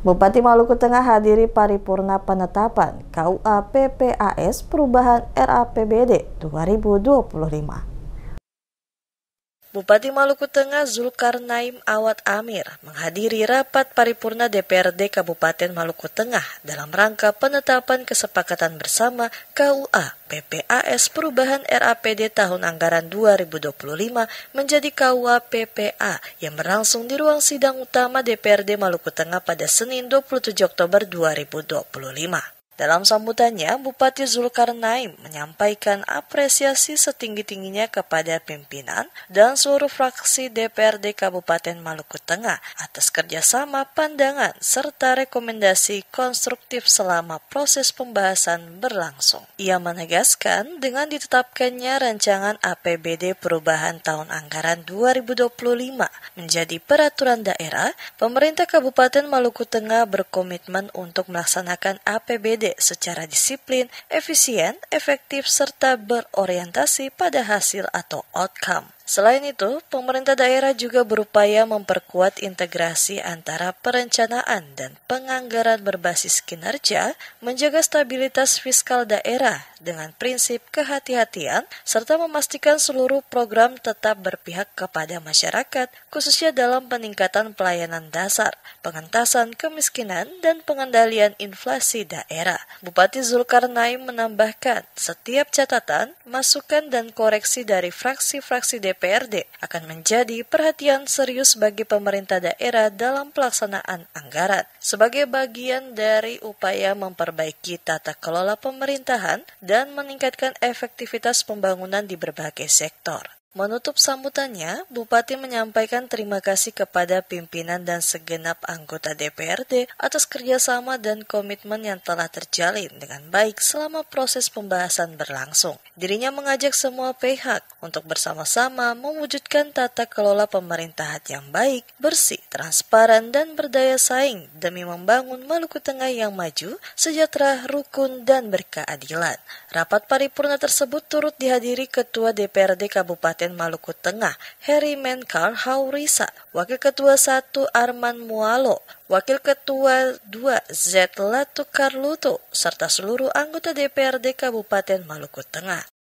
Bupati Maluku Tengah hadiri paripurna penetapan KUA PPAS perubahan RAPBD 2025. Bupati Maluku Tengah Zulkarnaim Awad Amir menghadiri rapat paripurna DPRD Kabupaten Maluku Tengah dalam rangka penetapan kesepakatan bersama KUA PPAS perubahan RAPD tahun anggaran 2025 menjadi KUA PPA yang berlangsung di ruang sidang utama DPRD Maluku Tengah pada Senin 27 Oktober 2025. Dalam sambutannya, Bupati Zulkarnaim menyampaikan apresiasi setinggi-tingginya kepada pimpinan dan seluruh fraksi DPRD Kabupaten Maluku Tengah atas kerjasama, pandangan, serta rekomendasi konstruktif selama proses pembahasan berlangsung. Ia menegaskan dengan ditetapkannya rancangan APBD perubahan tahun anggaran 2025 menjadi peraturan daerah, pemerintah Kabupaten Maluku Tengah berkomitmen untuk melaksanakan APBD secara disiplin, efisien, efektif, serta berorientasi pada hasil atau outcome. Selain itu, pemerintah daerah juga berupaya memperkuat integrasi antara perencanaan dan penganggaran berbasis kinerja, menjaga stabilitas fiskal daerah dengan prinsip kehati-hatian, serta memastikan seluruh program tetap berpihak kepada masyarakat, khususnya dalam peningkatan pelayanan dasar, pengentasan kemiskinan, dan pengendalian inflasi daerah. Bupati Zulkarnaim menambahkan, setiap catatan, masukan, dan koreksi dari fraksi-fraksi DPRD akan menjadi perhatian serius bagi pemerintah daerah dalam pelaksanaan anggaran sebagai bagian dari upaya memperbaiki tata kelola pemerintahan dan meningkatkan efektivitas pembangunan di berbagai sektor. Menutup sambutannya, Bupati menyampaikan terima kasih kepada pimpinan dan segenap anggota DPRD atas kerjasama dan komitmen yang telah terjalin dengan baik selama proses pembahasan berlangsung. Dirinya mengajak semua pihak untuk bersama-sama mewujudkan tata kelola pemerintahan yang baik, bersih, transparan, dan berdaya saing demi membangun Maluku Tengah yang maju, sejahtera, rukun, dan berkeadilan. Rapat paripurna tersebut turut dihadiri Ketua DPRD Kabupaten Maluku Tengah, Heri Menkar Haurisa, Wakil Ketua 1 Arman Mualo, Wakil Ketua 2 Z Latu Karluto, serta seluruh anggota DPRD Kabupaten Maluku Tengah.